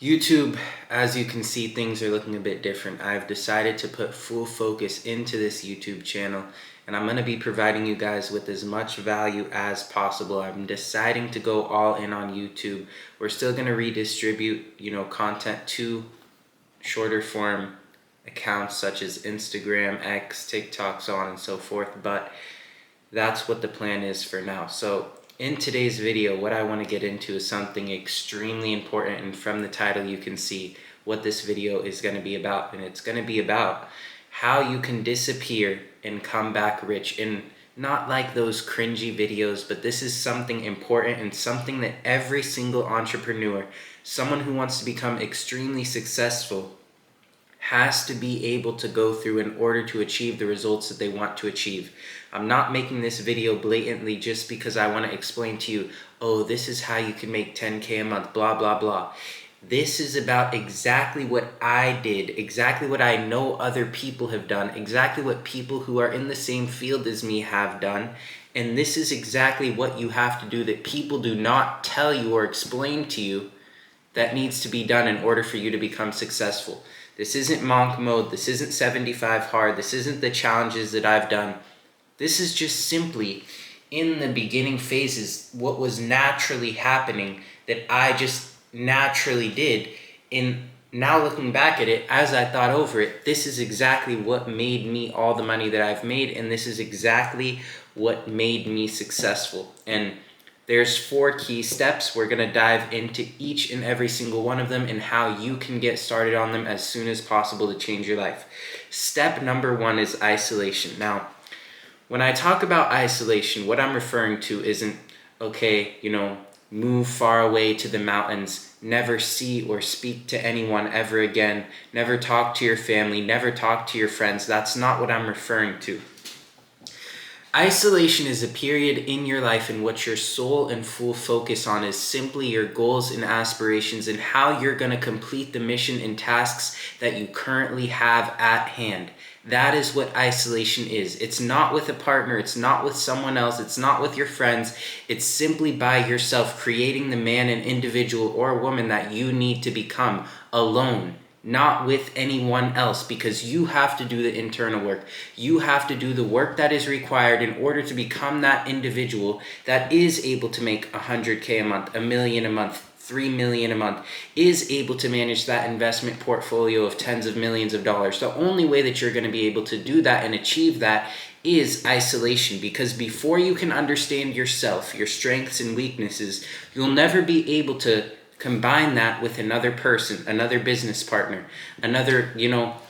YouTube, as you can see, things are looking a bit different. I've decided to put full focus into this YouTube channel, and I'm going to be providing you guys with as much value as possible. I'm deciding to go all in on YouTube. We're still going to redistribute, content to shorter form accounts such as Instagram, X, TikTok, so on and so forth, but that's what the plan is for now. So in today's video, what I want to get into is something extremely important, and from the title you can see what this video is going to be about, and it's going to be about how you can disappear and come back rich. And not like those cringy videos, but this is something important and something that every single entrepreneur, someone who wants to become extremely successful, has to be able to go through in order to achieve the results that they want to achieve. I'm not making this video blatantly just because I want to explain to you, oh, this is how you can make 10K a month, blah, blah, blah. This is about exactly what I did, exactly what I know other people have done, exactly what people who are in the same field as me have done. And this is exactly what you have to do that people do not tell you or explain to you that needs to be done in order for you to become successful. This isn't monk mode. This isn't 75 hard. This isn't the challenges that I've done. This is just simply in the beginning phases, what was naturally happening that I just naturally did. And now looking back at it, as I thought over it, this is exactly what made me all the money that I've made. And this is exactly what made me successful. And there's 4 key steps. We're going to dive into each and every single one of them and how you can get started on them as soon as possible to change your life. Step number 1 is isolation. Now, when I talk about isolation, what I'm referring to isn't, move far away to the mountains, never see or speak to anyone ever again, never talk to your family, never talk to your friends. That's not what I'm referring to. Isolation is a period in your life in which your sole and full focus on is simply your goals and aspirations and how you're going to complete the mission and tasks that you currently have at hand. That is what isolation is. It's not with a partner. It's not with someone else. It's not with your friends. It's simply by yourself creating the man and individual or woman that you need to become alone. Not with anyone else, because you have to do the internal work. You have to do the work that is required in order to become that individual that is able to make 100K a month, $1 million a month, $3 million a month, is able to manage that investment portfolio of tens of millions of dollars. The only way that you're going to be able to do that and achieve that is isolation, because before you can understand yourself, your strengths and weaknesses, you'll never be able to combine that with another person, another business partner, another,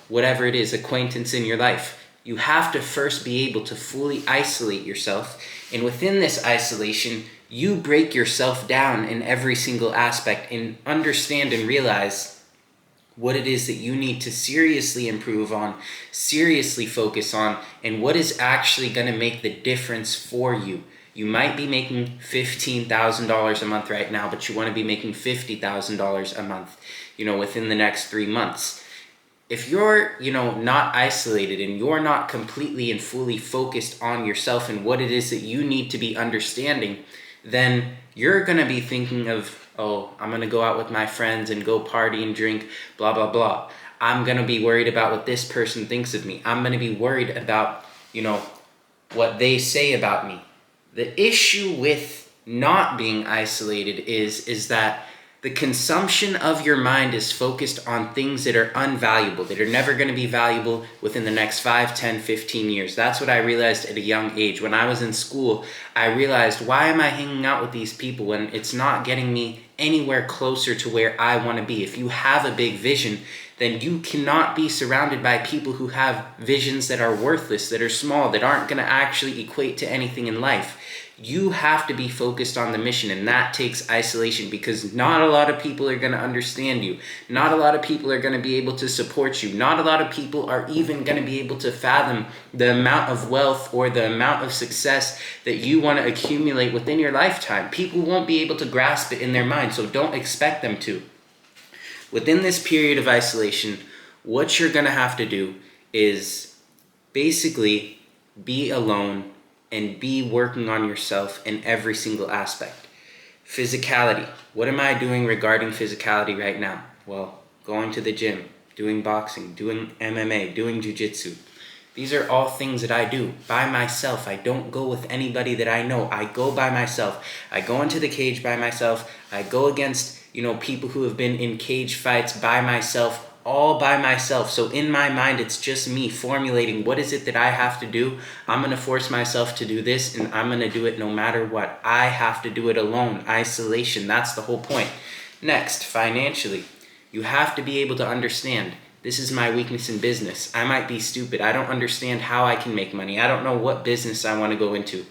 whatever it is, acquaintance in your life. You have to first be able to fully isolate yourself. And within this isolation, you break yourself down in every single aspect and understand and realize what it is that you need to seriously improve on, seriously focus on, and what is actually going to make the difference for you. You might be making $15,000 a month right now, but you want to be making $50,000 a month, within the next 3 months. If you're, not isolated and you're not completely and fully focused on yourself and what it is that you need to be understanding, then you're going to be thinking of, oh, I'm going to go out with my friends and go party and drink, blah, blah, blah. I'm going to be worried about what this person thinks of me. I'm going to be worried about, what they say about me. The issue with not being isolated is that the consumption of your mind is focused on things that are unvaluable, that are never going to be valuable within the next 5, 10, 15 years. That's what I realized at a young age. When I was in school, I realized, why am I hanging out with these people when it's not getting me anywhere closer to where I want to be? If you have a big vision, then you cannot be surrounded by people who have visions that are worthless, that are small, that aren't going to actually equate to anything in life. You have to be focused on the mission, and that takes isolation, because not a lot of people are going to understand you. Not a lot of people are going to be able to support you. Not a lot of people are even going to be able to fathom the amount of wealth or the amount of success that you want to accumulate within your lifetime. People won't be able to grasp it in their mind, so don't expect them to. Within this period of isolation, what you're going to have to do is basically be alone and be working on yourself in every single aspect. Physicality. What am I doing regarding physicality right now? Well, going to the gym, doing boxing, doing MMA, doing jiu-jitsu. These are all things that I do by myself. I don't go with anybody that I know. I go by myself. I go into the cage by myself. I go against, people who have been in cage fights by myself, all by myself. So in my mind, it's just me formulating what is it that I have to do. I'm going to force myself to do this, and I'm going to do it no matter what. I have to do it alone. Isolation. That's the whole point. Next, financially. You have to be able to understand, this is my weakness in business. I might be stupid. I don't understand how I can make money. I don't know what business I want to go into.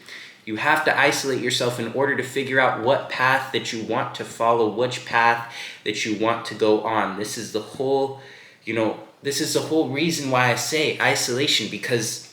You have to isolate yourself in order to figure out what path that you want to follow, which path that you want to go on. This is the whole, reason why I say isolation, because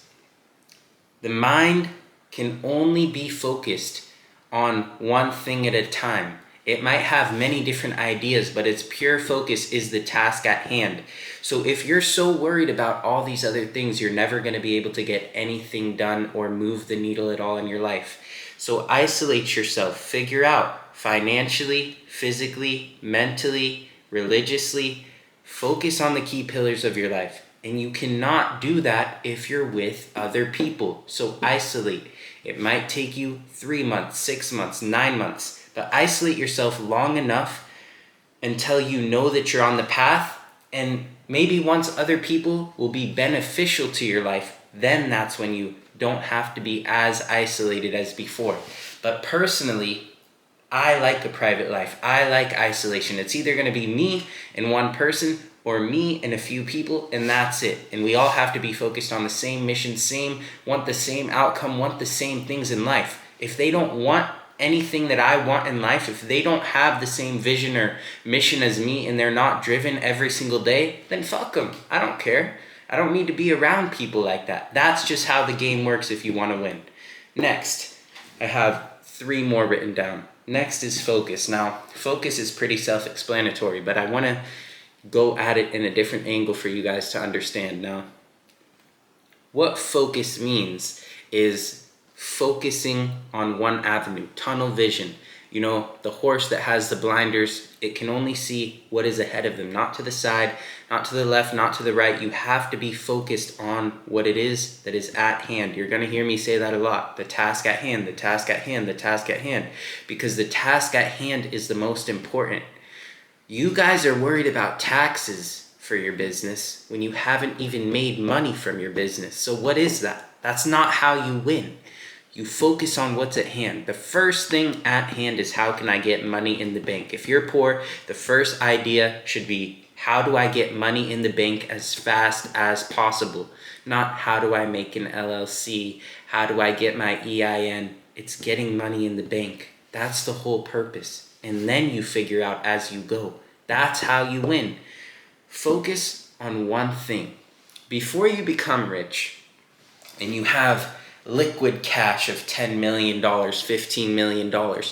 the mind can only be focused on one thing at a time. It might have many different ideas, but its pure focus is the task at hand. So if you're so worried about all these other things, you're never going to be able to get anything done or move the needle at all in your life. So isolate yourself. Figure out financially, physically, mentally, religiously. Focus on the key pillars of your life. And you cannot do that if you're with other people. So isolate. It might take you 3 months, 6 months, 9 months. But isolate yourself long enough until you know that you're on the path, and maybe once other people will be beneficial to your life, then that's when you don't have to be as isolated as before. But personally, I like a private life. I like isolation. It's either going to be me and one person or me and a few people, and that's it. And we all have to be focused on the same mission, want the same outcome, want the same things in life. If they don't want anything that I want in life, if they don't have the same vision or mission as me and they're not driven every single day, then fuck them. I don't care. I don't need to be around people like that. That's just how the game works if you want to win. Next, I have 3 more written down. Next is focus. Now, focus is pretty self-explanatory, but I want to go at it in a different angle for you guys to understand. Now, what focus means is focusing on one avenue, tunnel vision. The horse that has the blinders, it can only see what is ahead of them, not to the side, not to the left, not to the right. You have to be focused on what it is that is at hand. You're going to hear me say that a lot. The task at hand, the task at hand, the task at hand, because the task at hand is the most important. You guys are worried about taxes for your business when you haven't even made money from your business. So what is that? That's not how you win. You focus on what's at hand. The first thing at hand is, how can I get money in the bank? If you're poor, the first idea should be, how do I get money in the bank as fast as possible? Not how do I make an LLC? How do I get my EIN? It's getting money in the bank. That's the whole purpose. And then you figure out as you go. That's how you win. Focus on one thing. Before you become rich and you have liquid cash of $10 million, $15 million,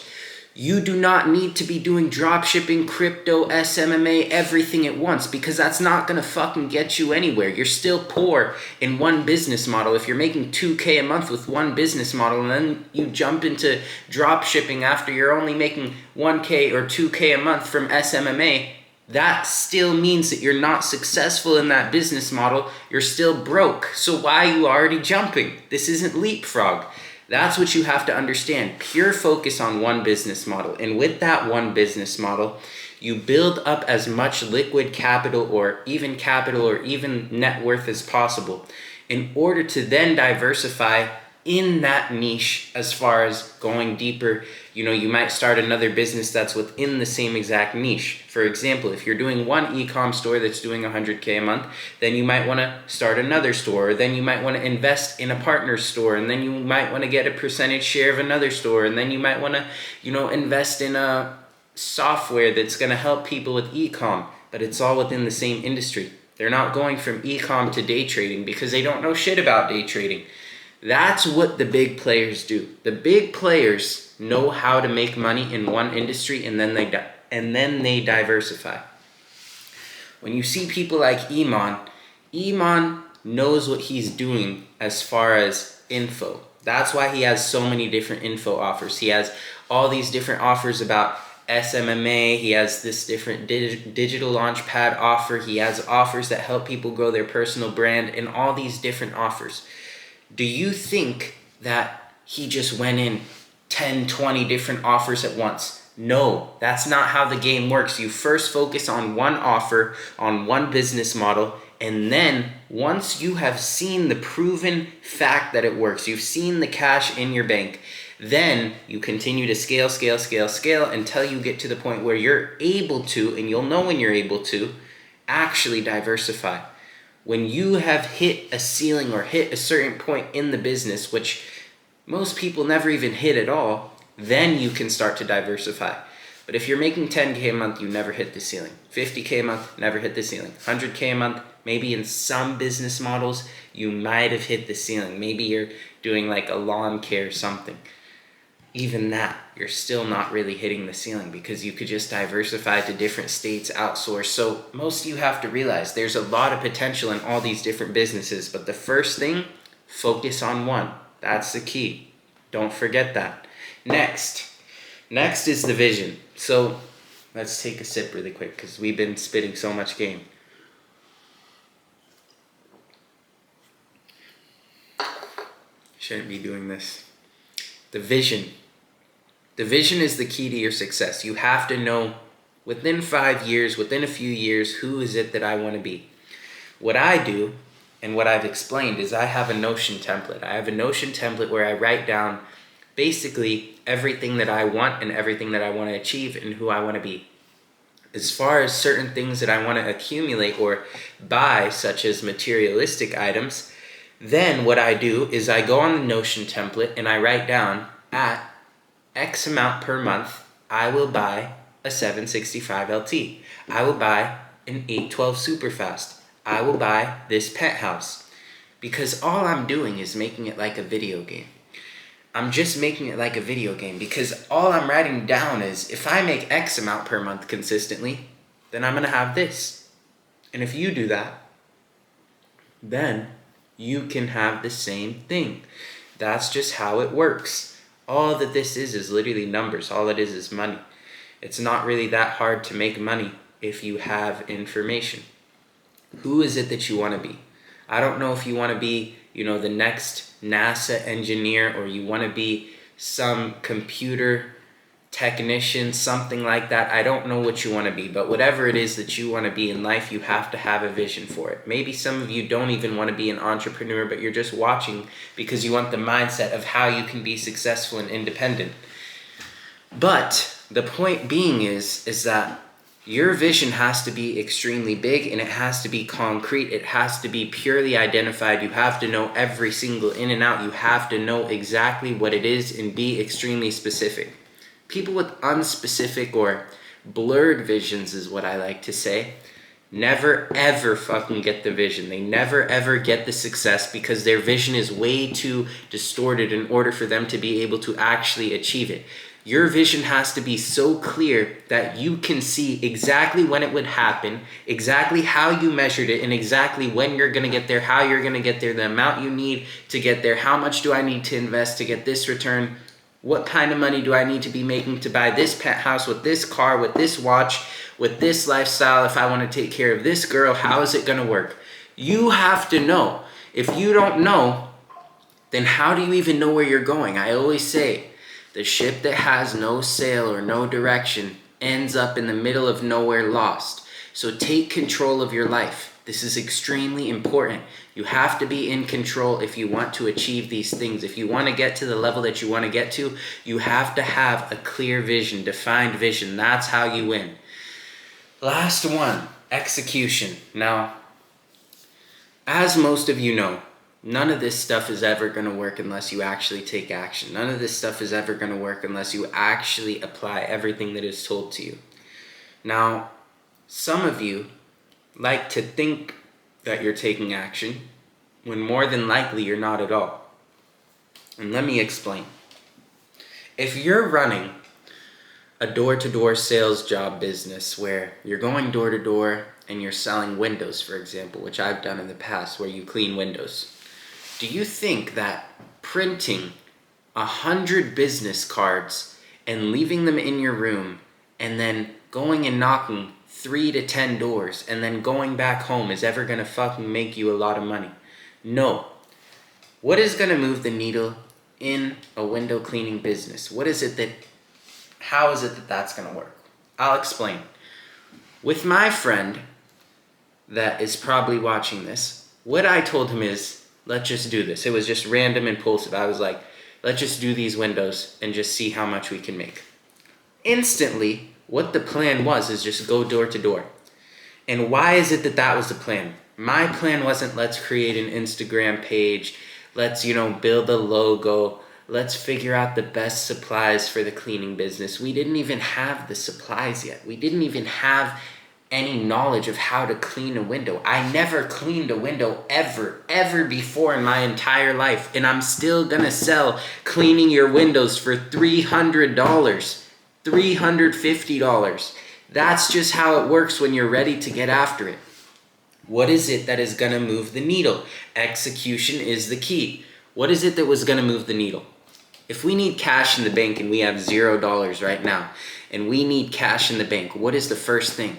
you do not need to be doing drop shipping, crypto, SMMA, everything at once, because that's not going to fucking get you anywhere. You're still poor in one business model. If you're making $2K a month with one business model and then you jump into drop shipping after you're only making $1K or $2K a month from SMMA, that still means that you're not successful in that business model. You're still broke. So why are you already jumping? This isn't leapfrog. That's what you have to understand. Pure focus on one business model. And with that one business model, you build up as much liquid capital or even net worth as possible in order to then diversify in that niche as far as going deeper. You might start another business that's within the same exact niche. For example, if you're doing one e-com store that's doing 100K a month, then you might want to start another store, or then you might want to invest in a partner's store, and then you might want to get a percentage share of another store, and then you might want to, invest in a software that's going to help people with e-com, but it's all within the same industry. They're not going from e-com to day trading because they don't know shit about day trading. That's what the big players do. The big players know how to make money in one industry, and then they diversify. When you see people like Iman knows what he's doing as far as info. That's why he has so many different info offers. He has all these different offers about SMMA, he has this different digital launchpad offer, he has offers that help people grow their personal brand, and all these different offers. Do you think that he just went in 10, 20 different offers at once? No, that's not how the game works. You first focus on one offer, on one business model, and then once you have seen the proven fact that it works, you've seen the cash in your bank, then you continue to scale until you get to the point where you're able to, and you'll know when you're able to, actually diversify. When you have hit a ceiling or hit a certain point in the business, which most people never even hit at all, then you can start to diversify. But if you're making 10K a month, you never hit the ceiling. 50K a month, never hit the ceiling. 100K a month, maybe in some business models, you might have hit the ceiling. Maybe you're doing like a lawn care or something. Even that, you're still not really hitting the ceiling because you could just diversify to different states, outsource. So most of you have to realize there's a lot of potential in all these different businesses. But the first thing, focus on one. That's the key. Don't forget that. Next is the vision. So let's take a sip really quick because we've been spitting so much game. Shouldn't be doing this. The vision. The vision is the key to your success. You have to know within 5 years, within a few years, who is it that I want to be? What I do and what I've explained is I have a Notion template. I have a Notion template where I write down basically everything that I want and everything that I want to achieve and who I want to be. As far as certain things that I want to accumulate or buy, such as materialistic items, then what I do is I go on the Notion template and I write down at X amount per month, I will buy a 765 LT. I will buy an 812 Superfast. I will buy this penthouse. Because all I'm doing is making it like a video game. I'm just making it like a video game because all I'm writing down is if I make X amount per month consistently, then I'm going to have this. And if you do that, then you can have the same thing. That's just how it works. All that this is literally numbers. All it is money. It's not really that hard to make money if you have information. Who is it that you want to be? I don't know if you want to be, the next NASA engineer or you want to be some computer technician, something like that. I don't know what you want to be, but whatever it is that you want to be in life, you have to have a vision for it. Maybe some of you don't even want to be an entrepreneur, but you're just watching because you want the mindset of how you can be successful and independent. But the point being is that your vision has to be extremely big and it has to be concrete. It has to be purely identified. You have to know every single in and out. You have to know exactly what it is and be extremely specific. People with unspecific or blurred visions is what I like to say. Never ever fucking get the vision. They never ever get the success because their vision is way too distorted in order for them to be able to actually achieve it. Your vision has to be so clear that you can see exactly when it would happen, exactly how you measured it, and exactly when you're going to get there, how you're going to get there, the amount you need to get there, how much do I need to invest to get this return, what kind of money do I need to be making to buy this penthouse with this car, with this watch, with this lifestyle, if I want to take care of this girl, how is it going to work? You have to know. If you don't know, then how do you even know where you're going? I always say, the ship that has no sail or no direction ends up in the middle of nowhere lost. So take control of your life. This is extremely important. You have to be in control if you want to achieve these things. If you want to get to the level that you want to get to, you have to have a clear vision, defined vision. That's how you win. Last one, execution. Now, as most of you know, none of this stuff is ever going to work unless you actually take action. None of this stuff is ever going to work unless you actually apply everything that is told to you. Now, some of you like to think that you're taking action when more than likely you're not at all. And let me explain. If you're running a door-to-door sales job business where you're going door-to-door and you're selling windows, for example, which I've done in the past, where you clean windows, do you think that printing 100 business cards and leaving them in your room and then going and knocking 3 to 10 doors and then going back home is ever gonna fucking make you a lot of money. No. What is gonna move the needle in a window cleaning business? How is it that that's gonna work? I'll explain. With my friend that is probably watching this, what I told him is, let's just do this. It was just random, impulsive. I was like, let's just do these windows and just see how much we can make. Instantly, what the plan was is just go door to door. And why is it that that was the plan? My plan wasn't let's create an Instagram page, let's, build a logo, let's figure out the best supplies for the cleaning business. We didn't even have the supplies yet. We didn't even have any knowledge of how to clean a window. I never cleaned a window ever before in my entire life. And I'm still gonna sell cleaning your windows for $300, $350. That's just how it works when you're ready to get after it. What is it that is gonna move the needle? Execution is the key. What is it that was gonna move the needle? If we need cash in the bank and we have $0 right now, and we need cash in the bank, what is the first thing?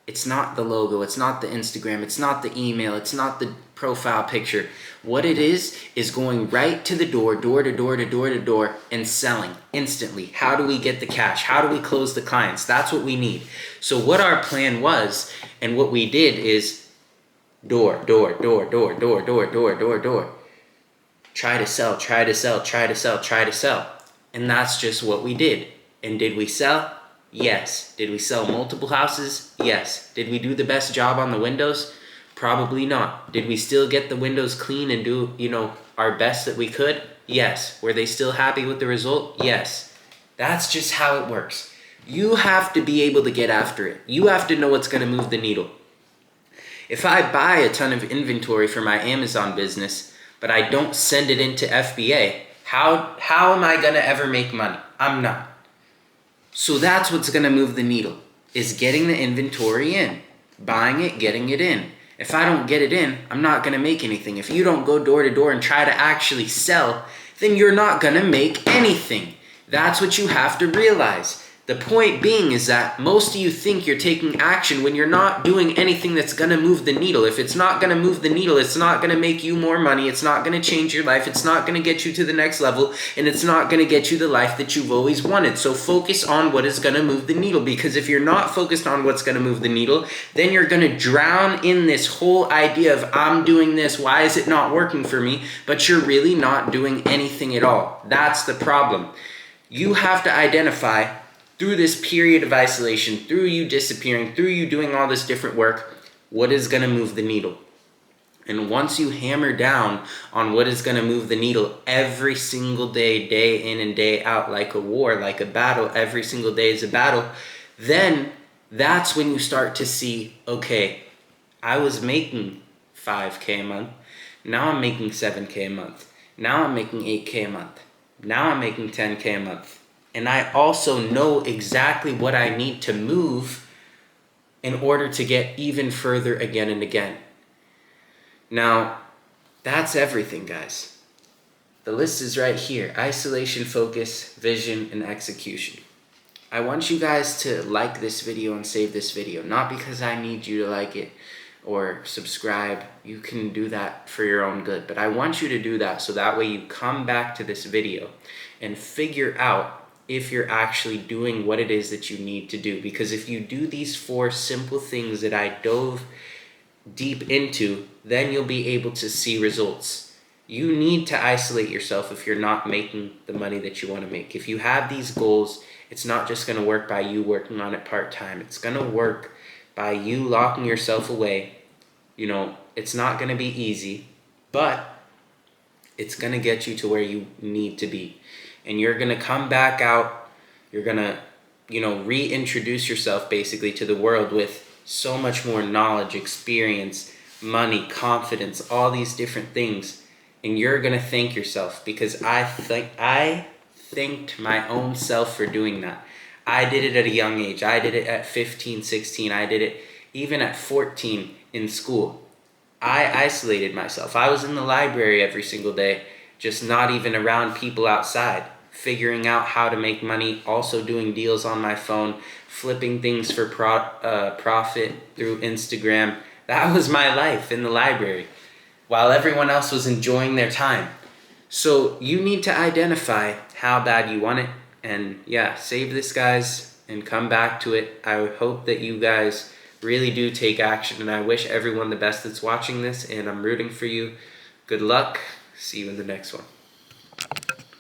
It's not the logo, it's not the Instagram, it's not the email, it's not the profile picture. What it is going right to the door to door, and selling instantly. How do we get the cash? How do we close the clients? That's what we need. So what our plan was, and what we did is door. Try to sell. And that's just what we did. And did we sell? Yes. Did we sell multiple houses? Yes. Did we do the best job on the windows? Probably not. Did we still get the windows clean and do, our best that we could? Yes. Were they still happy with the result? Yes. That's just how it works. You have to be able to get after it. You have to know what's going to move the needle. If I buy a ton of inventory for my Amazon business, but I don't send it into FBA, how am I going to ever make money? I'm not. So that's what's going to move the needle, is getting the inventory in, buying it, getting it in. If I don't get it in, I'm not going to make anything. If you don't go door to door and try to actually sell, then you're not going to make anything. That's what you have to realize. The point being is that most of you think you're taking action when you're not doing anything that's going to move the needle. If it's not going to move the needle, it's not going to make you more money. It's not going to change your life. It's not going to get you to the next level. And it's not going to get you the life that you've always wanted. So focus on what is going to move the needle. Because if you're not focused on what's going to move the needle, then you're going to drown in this whole idea of I'm doing this. Why is it not working for me? But you're really not doing anything at all. That's the problem. You have to identify through this period of isolation, through you disappearing, through you doing all this different work, what is going to move the needle? And once you hammer down on what is going to move the needle every single day, day in and day out, like a war, like a battle, every single day is a battle, then that's when you start to see, okay, I was making $5,000 a month. Now I'm making $7,000 a month. Now I'm making $8,000 a month. Now I'm making $10,000 a month. And I also know exactly what I need to move in order to get even further again and again. Now, that's everything, guys. The list is right here. Isolation, focus, vision, and execution. I want you guys to like this video and save this video. Not because I need you to like it or subscribe. You can do that for your own good. But I want you to do that so that way you come back to this video and figure out if you're actually doing what it is that you need to do. Because if you do these 4 simple things that I dove deep into, then you'll be able to see results. You need to isolate yourself if you're not making the money that you want to make. If you have these goals, it's not just going to work by you working on it part-time. It's going to work by you locking yourself away. It's not going to be easy, but it's going to get you to where you need to be. And you're going to come back out, you're going to, reintroduce yourself basically to the world with so much more knowledge, experience, money, confidence, all these different things. And you're going to thank yourself, because I thanked my own self for doing that. I did it at a young age. I did it at 15, 16. I did it even at 14 in school. I isolated myself. I was in the library every single day, just not even around people outside. figuring out how to make money, also doing deals on my phone, flipping things for profit through Instagram. That was my life in the library while everyone else was enjoying their time. So you need to identify how bad you want it, and yeah, save this, guys, and come back to it. I hope that you guys really do take action, and I wish everyone the best that's watching this, and I'm rooting for you. Good luck. See you in the next one.